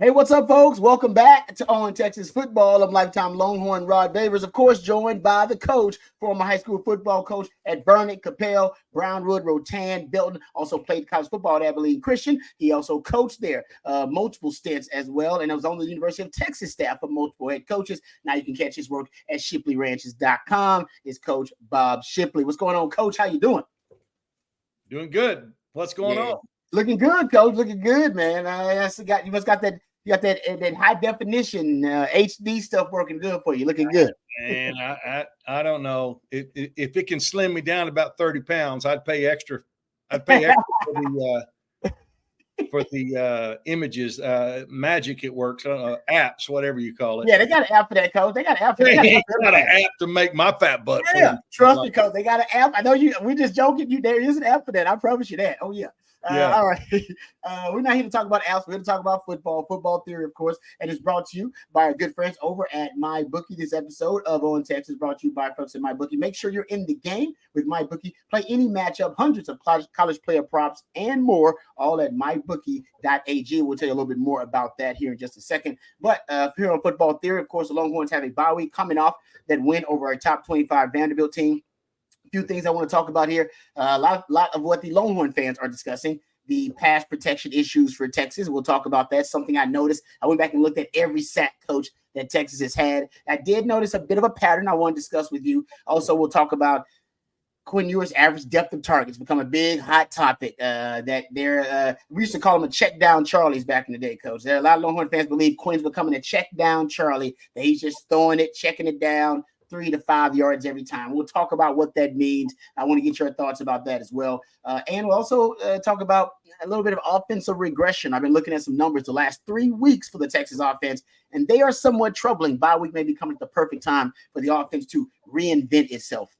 Hey, what's up, folks? Welcome back to On Texas Football. I'm lifetime Longhorn Rod Babers, of course, joined by the coach, former high school football coach at Burnett, Capel, Brownwood, Rotan, Belton. Also played college football at Abilene Christian. He also coached there multiple stints as well, and I was on the University of Texas staff for multiple head coaches. Now you can catch his work at ShipleyRanches.com. It's Coach Bob Shipley. What's going on, Coach? How you doing? Doing good. What's going on? Looking good, Coach. Looking good, man. You must got that. You got that high definition HD stuff working good for you. Looking good. And I don't know if it can slim me down about 30 pounds. I'd pay extra. I'd pay extra for the images. Magic it works. Apps, whatever you call it. Yeah, they got an app for that, Coach. They got an app for that. They got an app to make my fat butt. Yeah, trust me, Coach. They got an app. I know you. We just joking. There is an app for that. I promise you that. Oh yeah. All right. We're not here to talk about apps. We're here to talk about football theory, of course, and it's brought to you by our good friends over at MyBookie. This episode of On Texas brought to you by folks at MyBookie. Make sure you're in the game with MyBookie. Play any matchup, hundreds of college player props, and more, all at mybookie.ag. We'll tell you a little bit more about that here in just a second. But here on Football Theory, of course, the Longhorns have a bye week coming off that win over a top 25 Vanderbilt team. Few things I want to talk about here. A lot of what the Longhorn fans are discussing. The pass protection issues for Texas. We'll talk about that. Something I noticed. I went back and looked at every sack, Coach, that Texas has had. I did notice a bit of a pattern I want to discuss with you. Also, we'll talk about Quinn Ewers' average depth of targets. Become a big hot topic. We used to call him a check down Charlies back in the day, Coach. There are a lot of Longhorn fans believe Quinn's becoming a check down Charlie. That he's just throwing it, checking it down 3 to 5 yards every time. We'll talk about what that means. I want to get your thoughts about that as well. And we'll also talk about a little bit of offensive regression. I've been looking at some numbers the last 3 weeks for the Texas offense, and they are somewhat troubling. Bye week may be coming at the perfect time for the offense to reinvent itself,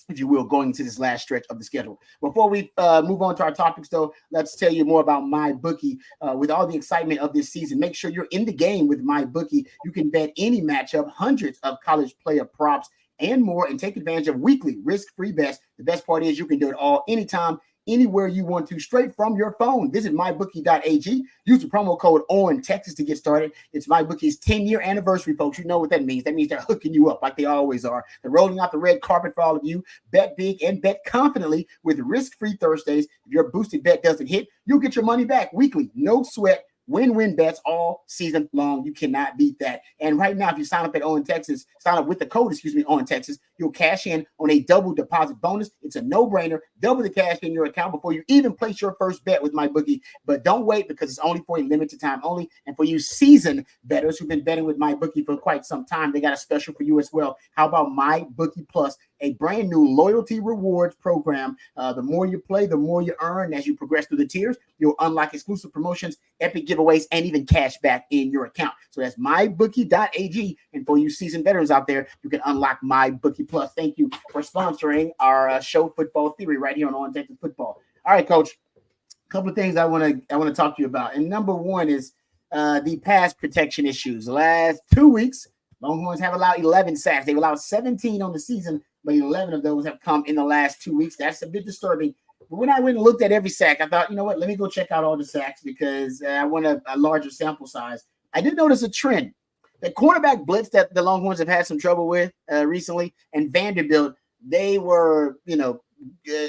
if you will, going into this last stretch of the schedule. Before we move on to our topics, though, let's tell you more about MyBookie. With all the excitement of this season, make sure you're in the game with MyBookie. You can bet any matchup, hundreds of college player props, and more, and take advantage of weekly risk-free bets. The best part is you can do it all anytime, anywhere you want to, straight from your phone. Visit mybookie.ag. Use the promo code ONTexas to get started. It's MyBookie's 10-year anniversary, folks. You know what that means. That means they're hooking you up like they always are. They're rolling out the red carpet for all of you. Bet big and bet confidently with risk-free Thursdays. If your boosted bet doesn't hit, you'll get your money back weekly. No sweat. Win-win bets all season long. You cannot beat that. And right now, if you sign up at On Texas, sign up with the code, On Texas, you'll cash in on a double deposit bonus. It's a no-brainer. Double the cash in your account before you even place your first bet with MyBookie. But don't wait, because it's only for a limited time only. And for you seasoned bettors who've been betting with MyBookie for quite some time, they got a special for you as well. How about MyBookie Plus, a brand new loyalty rewards program? The more you play, the more you earn. As you progress through the tiers, you'll unlock exclusive promotions, epic giveaways, and even cash back in your account. So that's mybookie.ag. And for you seasoned veterans out there, you can unlock MyBookie Plus. Thank you for sponsoring our show, Football Theory, right here on Texas Football. All right, Coach. A couple of things I want to talk to you about. And number one is the pass protection issues. The last 2 weeks, Longhorns have allowed 11 sacks. They've allowed 17 on the season, but 11 of those have come in the last 2 weeks. That's a bit disturbing. But when I went and looked at every sack, I thought, you know what, let me go check out all the sacks, because I want a larger sample size. I did notice a trend. The cornerback blitz that the Longhorns have had some trouble with recently, and Vanderbilt, they were,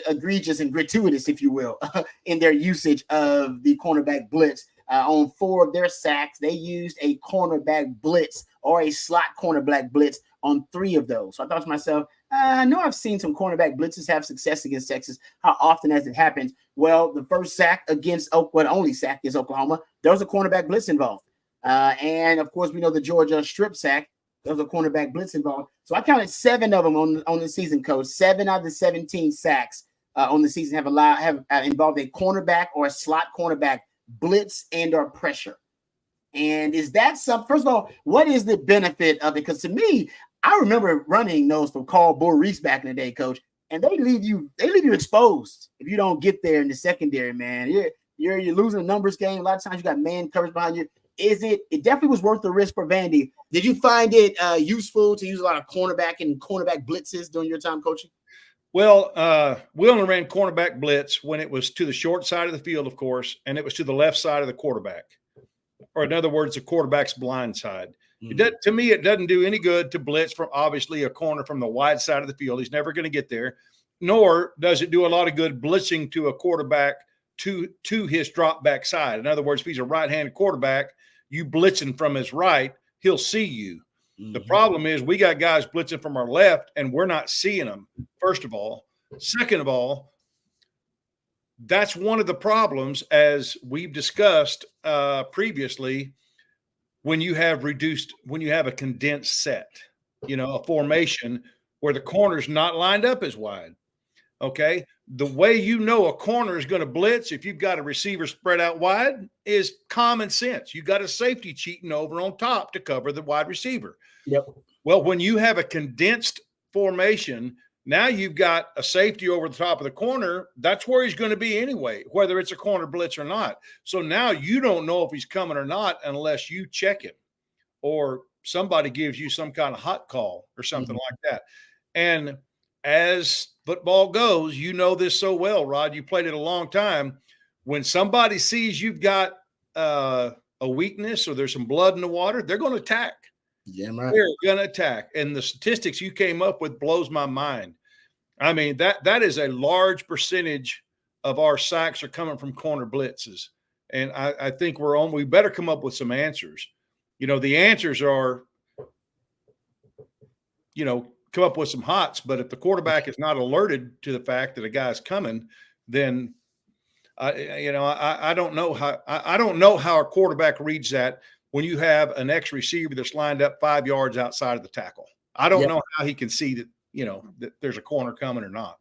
egregious and gratuitous, if you will, in their usage of the cornerback blitz. On 4 of their sacks, they used a cornerback blitz or a slot cornerback blitz on 3 of those. So I thought to myself, I know I've seen some cornerback blitzes have success against Texas. How often has it happened? Well, the first sack against Oklahoma, the only sack against Oklahoma, there was a cornerback blitz involved. And of course, we know the Georgia strip sack, there was a cornerback blitz involved. So I counted 7 of them on the season, Coach. 7 out of the 17 sacks on the season have involved a cornerback or a slot cornerback blitz and or pressure. And is that some? First of all, what is the benefit of it? Because to me, I remember running those from Carl Boris back in the day, Coach, and they leave you exposed if you don't get there in the secondary, man. You're losing a numbers game. A lot of times you got man coverage behind you. It definitely was worth the risk for Vandy. Did you find it useful to use a lot of cornerback and cornerback blitzes during your time coaching? Well, we only ran cornerback blitz when it was to the short side of the field, of course, and it was to the left side of the quarterback. or in other words, the quarterback's blind side. Mm-hmm. To me, it doesn't do any good to blitz from obviously a corner from the wide side of the field. He's never going to get there. Nor does it do a lot of good blitzing to a quarterback to his drop back side. In other words, if he's a right-handed quarterback, you blitzing from his right, he'll see you. Mm-hmm. The problem is we got guys blitzing from our left, and we're not seeing them, first of all. Second of all, that's one of the problems, as we've discussed previously, when you have a condensed set, a formation where the corner's not lined up as wide. Okay. The way a corner is going to blitz if you've got a receiver spread out wide is common sense. You got a safety cheating over on top to cover the wide receiver. Yep. Well, when you have a condensed formation, now you've got a safety over the top of the corner. That's where he's going to be anyway, whether it's a corner blitz or not. So now you don't know if he's coming or not unless you check him or somebody gives you some kind of hot call or something like that. And as football goes, this so well, Rod, you played it a long time. When somebody sees you've got a weakness or there's some blood in the water, they're going to attack. Yeah, right. They're going to attack. And the statistics you came up with blows my mind. I mean, that is a large percentage of our sacks are coming from corner blitzes. And I think we better come up with some answers. The answers are, come up with some hots, but if the quarterback is not alerted to the fact that a guy's coming, then I don't know how a quarterback reads that when you have an X receiver that's lined up 5 yards outside of the tackle. I don't know how he can see that, that there's a corner coming or not.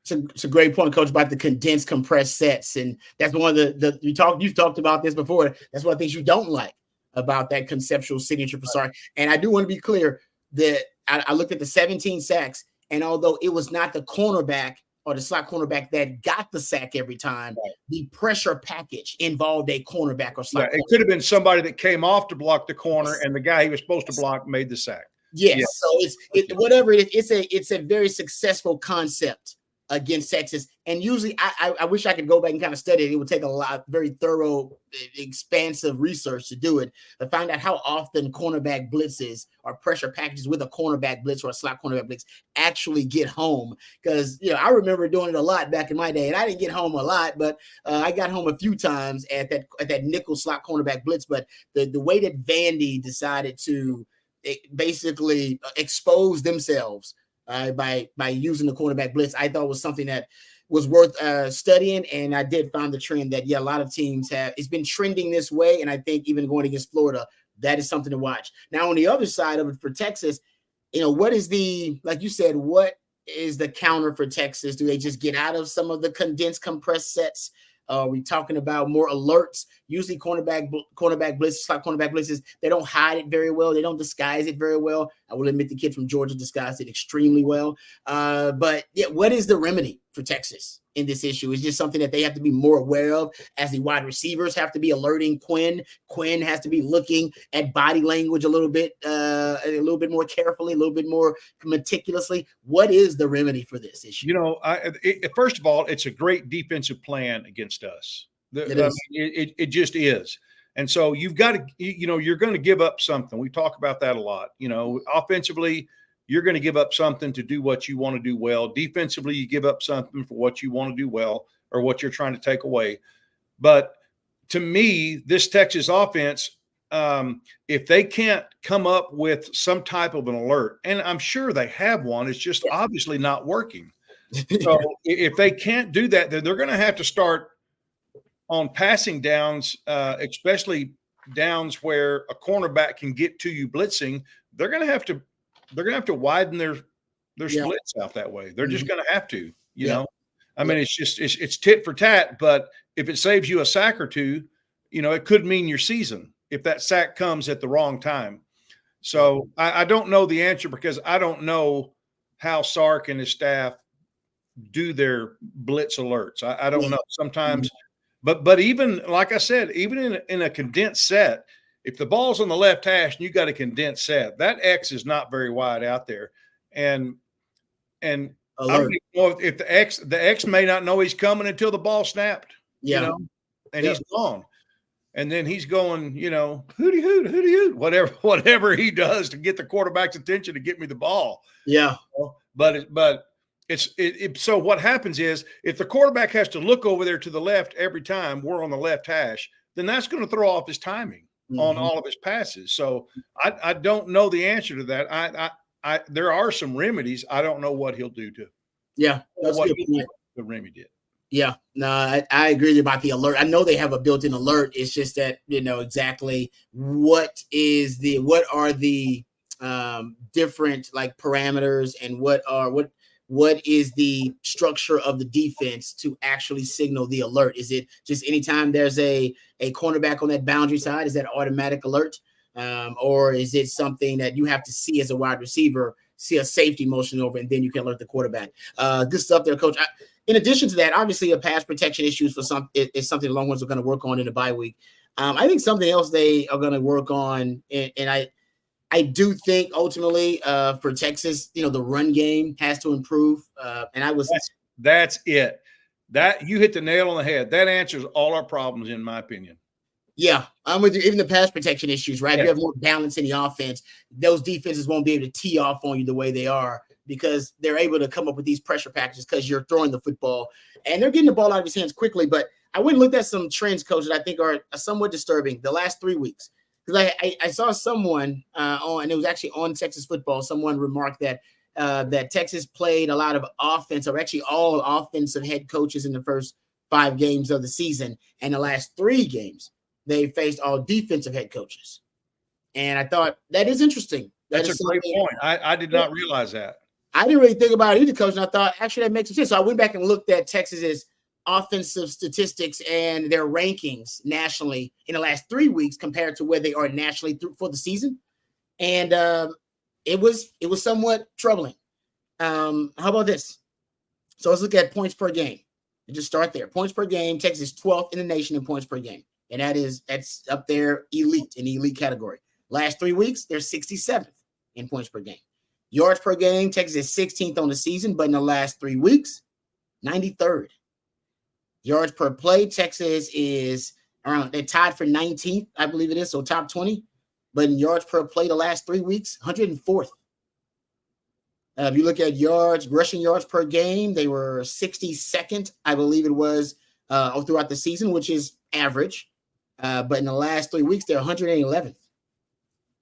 It's a great point, Coach, about the condensed, compressed sets. And that's one of you've talked about this before. That's one of the things you don't like about that conceptual signature for Sark. And I do want to be clear that I looked at the 17 sacks, and although it was not the cornerback or the slot cornerback that got the sack every time, the pressure package involved a cornerback or slot. Yeah, it could have been somebody that came off to block the corner, and the guy he was supposed to block made the sack. Yes, yeah. So whatever it is, it's a very successful concept against Texas. And usually I wish I could go back and kind of study it. It would take very thorough, expansive research to do it, to find out how often cornerback blitzes or pressure packages with a cornerback blitz or a slot cornerback blitz actually get home. Because, I remember doing it a lot back in my day, and I didn't get home a lot, but I got home a few times at that nickel slot cornerback blitz. But the way that Vandy decided to basically expose themselves by using the cornerback blitz, I thought was something that was worth studying. And I did find the trend that, a lot of teams it's been trending this way. And I think even going against Florida, that is something to watch. Now, on the other side of it for Texas, what is like you said, what is the counter for Texas? Do they just get out of some of the condensed, compressed sets? Are we talking about more alerts? Usually cornerback blitzes, slot cornerback blitzes, they don't hide it very well. They don't disguise it very well. I will admit the kid from Georgia disguised it extremely well. But what is the remedy for Texas in this issue? Is just something that they have to be more aware of, as the wide receivers have to be alerting Quinn. Quinn has to be looking at body language a little bit more carefully, a little bit more meticulously. What is the remedy for this issue? First of all, it's a great defensive plan against us. It just is. And so you've got to, you're going to give up something. We talk about that a lot. Offensively, you're going to give up something to do what you want to do well. Defensively, you give up something for what you want to do well or what you're trying to take away. But to me, this Texas offense, if they can't come up with some type of an alert, and I'm sure they have one, it's just obviously not working. So if they can't do that, then they're going to have to start on passing downs, especially downs where a cornerback can get to you blitzing. They're going to have to widen their splits out that way. They're just going to have to, you know. I mean, it's tit for tat, but if it saves you a sack or two, it could mean your season if that sack comes at the wrong time. So I don't know the answer because I don't know how Sark and his staff do their blitz alerts. I don't know. Sometimes, but even like I said, even in a condensed set, if the ball's on the left hash and you got a condensed set, that X is not very wide out there. And I don't know if the X may not know he's coming until the ball snapped, and he's gone. and then he's going, hooty hoot, whatever he does to get the quarterback's attention to get me the ball. Yeah. But so what happens is if the quarterback has to look over there to the left every time we're on the left hash, then that's going to throw off his timing on all of his passes. So I don't know the answer to that. There are some remedies. I don't know what he'll do to. Yeah, that's what the remedy did. Yeah, no, I agree about the alert. I know they have a built-in alert. It's just that exactly what are the different like parameters and what is the structure of the defense to actually signal the alert? Is it just anytime there's a cornerback on that boundary side, is that automatic alert? Or is it something that you have to see as a wide receiver, see a safety motion over, and then you can alert the quarterback? Good stuff there, Coach. In addition to that, obviously a pass protection issues is something the Longhorns are going to work on in the bye week. I think something else they are going to work on, and I do think ultimately for Texas, the run game has to improve. That's it. That you hit the nail on the head. That answers all our problems, in my opinion. Yeah, I'm with you. Even the pass protection issues, right? Yeah. If you have more balance in the offense, those defenses won't be able to tee off on you the way they are because they're able to come up with these pressure packages because you're throwing the football and they're getting the ball out of his hands quickly. But I went and looked at some trends, Coach, that I think are somewhat disturbing the last 3 weeks. Because I saw someone and it was actually on Texas football, someone remarked that that Texas played a lot of offense, or actually all offensive head coaches in the first 5 games of the season. And the last 3 games, they faced all defensive head coaches. And I thought that is interesting. That's a great point. I did not realize that. I didn't really think about it either, Coach, and I thought actually that makes sense. So I went back and looked at Texas's offensive statistics and their rankings nationally in the last 3 weeks compared to where they are nationally for the season. And it was somewhat troubling. How about this? So let's look at points per game and just start there. Points per game, Texas is 12th in the nation in points per game. And that's up there elite in the elite category. Last 3 weeks, they're 67th in points per game. Yards per game, Texas is 16th on the season, but in the last 3 weeks, 93rd. Yards per play, Texas is they're tied for 19th, I believe it is, so top 20. But in yards per play the last 3 weeks, 104th. If you look at rushing yards per game, they were 62nd, I believe it was, throughout the season, which is average. But in the last 3 weeks, they're 111th.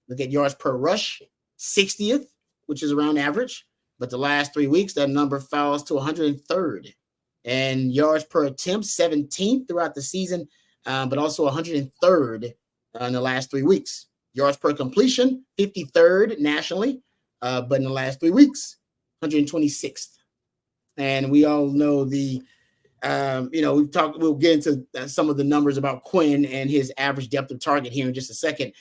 Look at yards per rush, 60th, which is around average. But the last 3 weeks, that number falls to 103rd. And yards per attempt, 17th throughout the season, but also 103rd in the last 3 weeks. Yards per completion, 53rd nationally, but in the last 3 weeks, 126th. And we all know we'll get into some of the numbers about Quinn and his average depth of target here in just a second.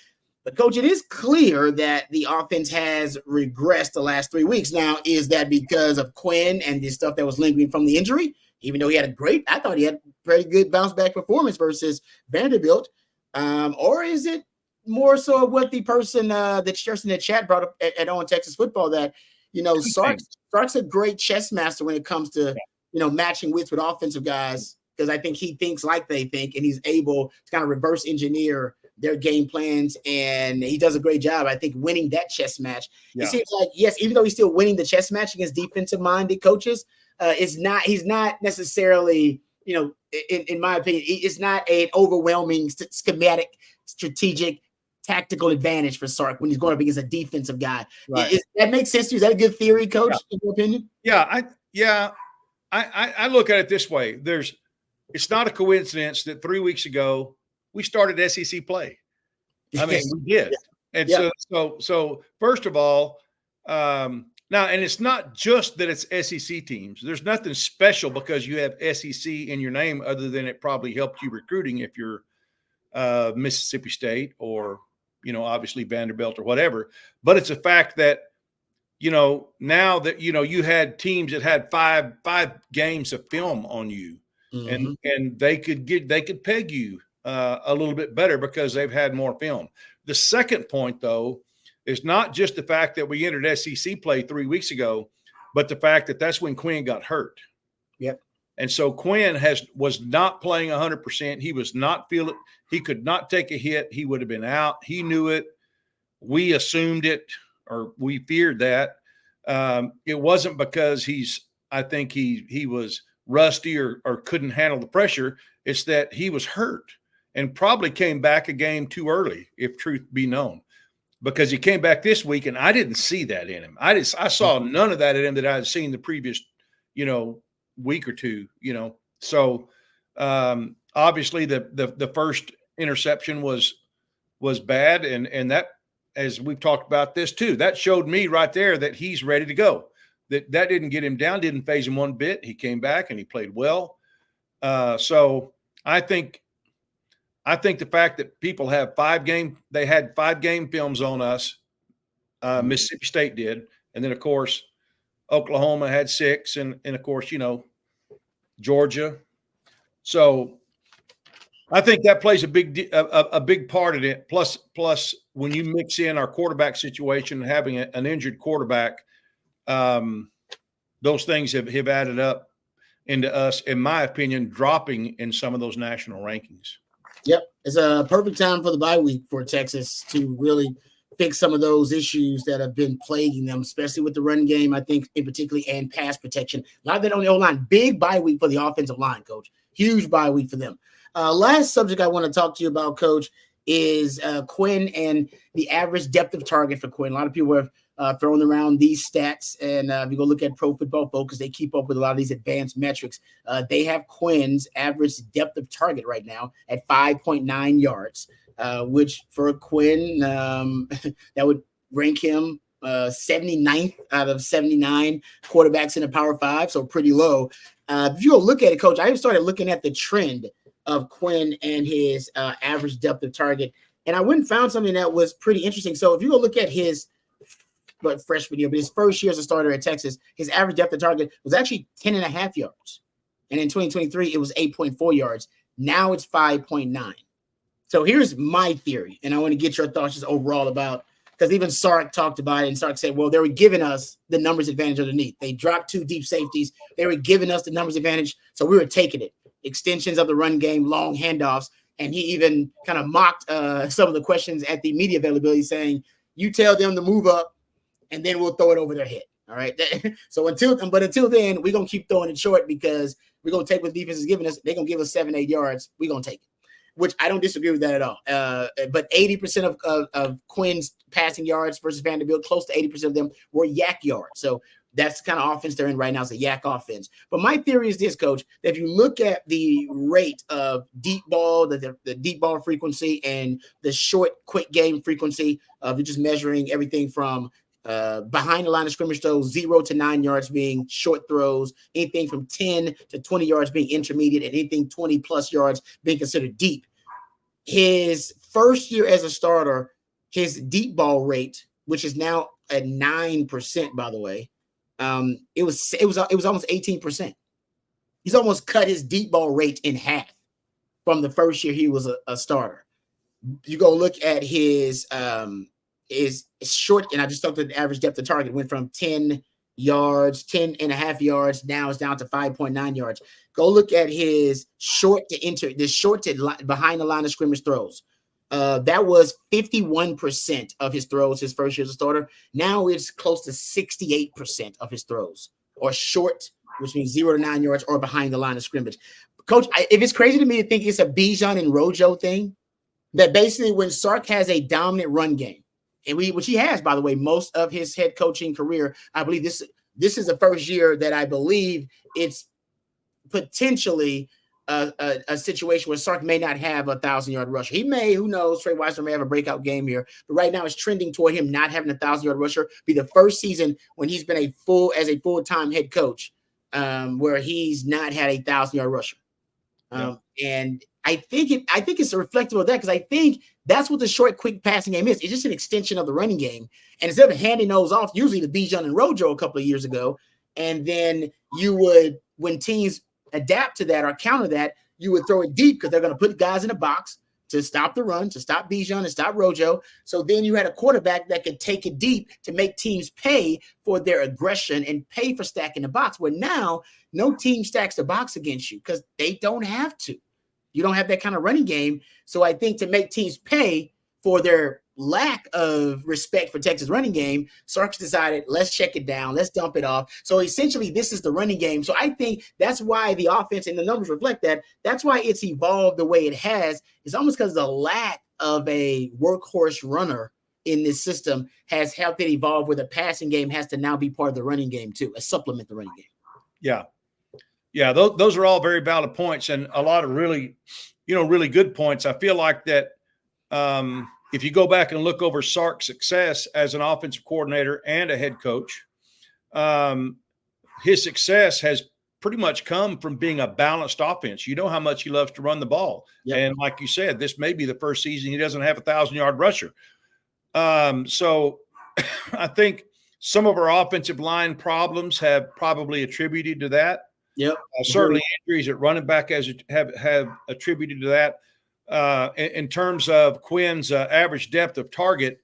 But, Coach, it is clear that the offense has regressed the last 3 weeks. Now, is that because of Quinn and the stuff that was lingering from the injury? Even though I thought he had a pretty good bounce back performance versus Vanderbilt. Or is it more so what the person that's just in the chat brought up at On Texas Football that, Sark's a great chess master when it comes to, matching wits with offensive guys, because I think he thinks like they think, and he's able to kind of reverse engineer their game plans, and he does a great job, I think, winning that chess match. Yeah. It seems like, yes, even though he's still winning the chess match against defensive-minded coaches, he's not necessarily, in my opinion, it's not an overwhelming schematic, strategic, tactical advantage for Sark when he's going up against a defensive guy. Right. That makes sense to you? Is that a good theory, Coach, in your opinion? I look at it this way. It's not a coincidence that 3 weeks ago we started SEC play. I mean, we did. And so first of all, now, and it's not just that it's SEC teams. There's nothing special because you have SEC in your name other than it probably helped you recruiting if you're Mississippi State or, obviously Vanderbilt or whatever. But it's a fact that, now that, you had teams that had five games of film on you, mm-hmm. and they could peg you a little bit better because they've had more film. The second point, though, is not just the fact that we entered SEC play 3 weeks ago, but the fact that that's when Quinn got hurt. Yep. And so Quinn was not playing 100%. He was not feeling. He could not take a hit. He would have been out. He knew it. We assumed it, or we feared that. It wasn't because I think he was rusty or couldn't handle the pressure. It's that he was hurt and probably came back a game too early, if truth be known, because he came back this week and I didn't see that in him. I saw none of that in him that I had seen the previous, week or two, So obviously the first interception was bad, and that, as we've talked about this too, that showed me right there that he's ready to go. That didn't get him down, didn't phase him one bit. He came back and he played well. So I think the fact that people have they had 5 game films on us, Mississippi State did, and then of course Oklahoma had 6, and of course Georgia. So I think that plays a big part in it. Plus, when you mix in our quarterback situation, having an injured quarterback, those things have added up into us, in my opinion, dropping in some of those national rankings. Yep, it's a perfect time for the bye week for Texas to really fix some of those issues that have been plaguing them, especially with the run game, I think, in particular, and pass protection. A lot of that on the O-line. Big bye week for the offensive line, Coach. Huge bye week for them. Last subject I want to talk to you about, Coach, is Quinn and the average depth of target for Quinn. A lot of people have thrown around these stats, and if you go look at Pro Football Focus, they keep up with a lot of these advanced metrics. They have Quinn's average depth of target right now at 5.9 yards, which for Quinn, that would rank him 79th out of 79 quarterbacks in the Power 5, so pretty low. If you go look at it, Coach, I started looking at the trend of Quinn and his average depth of target, and I went and found something that was pretty interesting. So if you go look at his freshman year, but his first year as a starter at Texas, his average depth of target was actually 10.5 yards. And in 2023, it was 8.4 yards. Now it's 5.9. So here's my theory, and I want to get your thoughts just overall about, because even Sark talked about it, and Sark said, well, they were giving us the numbers advantage underneath. They dropped 2 deep safeties. They were giving us the numbers advantage, so we were taking it. Extensions of the run game, long handoffs, and he even kind of mocked some of the questions at the media availability, saying, you tell them to move up, and then we'll throw it over their head. All right. So until then, we're going to keep throwing it short, because we're going to take what defense is giving us. They're going to give us 7-8 yards. We're going to take it, which I don't disagree with that at all. But 80% of Quinn's passing yards versus Vanderbilt, close to 80% of them were yak yards. So that's the kind of offense they're in right now. It's a yak offense. But my theory is this, Coach, that if you look at the rate of deep ball, the deep ball frequency, and the short, quick game frequency, you're just measuring everything from behind the line of scrimmage throws, 0 to 9 yards being short throws, anything from 10 to 20 yards being intermediate, and anything 20 plus yards being considered deep. His first year as a starter, his deep ball rate, which is now at 9%, by the way, it was almost 18%. He's almost cut his deep ball rate in half from the first year he was a starter. You go look at his short, and I just talked about the average depth of target, went from 10 yards, 10.5 yards. Now it's down to 5.9 yards. Go look at his short to behind the line of scrimmage throws. That was 51% of his throws his first year as a starter. Now it's close to 68% of his throws or short, which means 0 to 9 yards, or behind the line of scrimmage. Coach, if it's crazy to me to think it's a Bijan and Rojo thing, that basically when Sark has a dominant run game, which he has, by the way, most of his head coaching career, I believe this is the first year that I believe it's potentially a situation where Sark may not have a 1,000-yard rusher. He may, who knows, Trey Weisner may have a breakout game here, but right now it's trending toward him not having a 1,000-yard rusher. Be the first season when he's been a full-time head coach where he's not had a 1,000-yard rusher. And I think it's reflective of that, because I think that's what the short, quick passing game is. It's just an extension of the running game. And instead of handing those off, usually to Bijan and Rojo a couple of years ago, and then you would, when teams adapt to that or counter that, you would throw it deep because they're going to put guys in a box, to stop the run, to stop Bijan and stop Rojo. So then you had a quarterback that could take it deep to make teams pay for their aggression and pay for stacking the box, where now no team stacks the box against you because they don't have to. You don't have that kind of running game. So I think to make teams pay for their lack of respect for Texas running game, Sarkis decided, let's check it down, let's dump it off. So essentially, this is the running game. So I think that's why the offense, and the numbers reflect that, that's why it's evolved the way it has. It's almost because the lack of a workhorse runner in this system has helped it evolve, where the passing game has to now be part of the running game too, a supplement the running game. Yeah. Yeah, those are all very valid points, and a lot of really good points. I feel like that if you go back and look over Sark's success as an offensive coordinator and a head coach, his success has pretty much come from being a balanced offense. You know how much he loves to run the ball. Yep. And like you said, this may be the first season he doesn't have a 1,000-yard rusher. So I think some of our offensive line problems have probably attributed to that. Yep. Certainly injuries at running back have attributed to that. In terms of Quinn's average depth of target,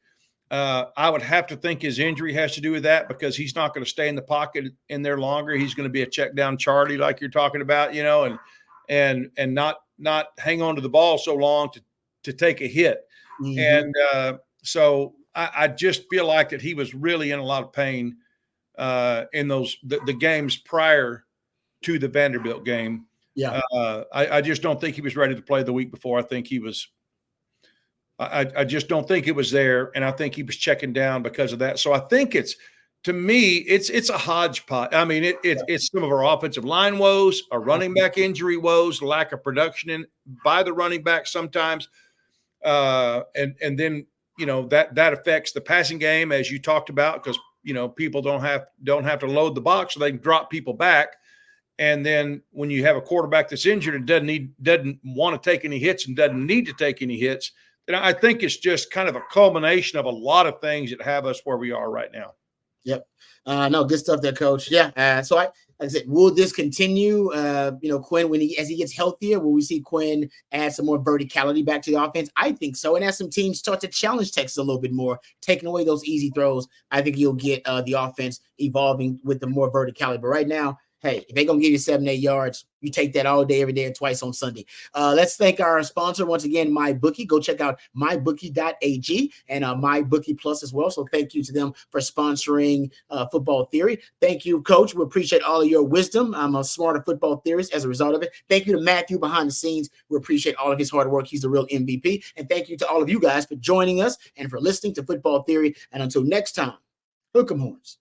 I would have to think his injury has to do with that, because he's not going to stay in the pocket in there longer. He's going to be a check down Charlie, like you're talking about, and not hang on to the ball so long to take a hit. Mm-hmm. And so I just feel like that he was really in a lot of pain in the games prior to the Vanderbilt game. Yeah. I just don't think he was ready to play the week before. I think he was I just don't think it was there, and I think he was checking down because of that. So I think it's a hodgepodge. I mean, it's some of our offensive line woes, our running back injury woes, lack of production by the running back sometimes, and then that affects the passing game, as you talked about, because people don't have to load the box, so they can drop people back. And then when you have a quarterback that's injured and doesn't want to take any hits and doesn't need to take any hits, then I think it's just kind of a culmination of a lot of things that have us where we are right now. Yep. No, good stuff there, Coach. Yeah. So like I said, will this continue? Quinn, as he gets healthier, will we see Quinn add some more verticality back to the offense? I think so. And as some teams start to challenge Texas a little bit more, taking away those easy throws, I think you'll get the offense evolving with the more verticality. But right now, hey, if they're going to give you 7-8 yards, you take that all day, every day, and twice on Sunday. Let's thank our sponsor once again, MyBookie. Go check out mybookie.ag and MyBookie Plus as well. So thank you to them for sponsoring Football Theory. Thank you, Coach. We appreciate all of your wisdom. I'm a smarter football theorist as a result of it. Thank you to Matthew behind the scenes. We appreciate all of his hard work. He's the real MVP. And thank you to all of you guys for joining us and for listening to Football Theory. And until next time, hook 'em horns.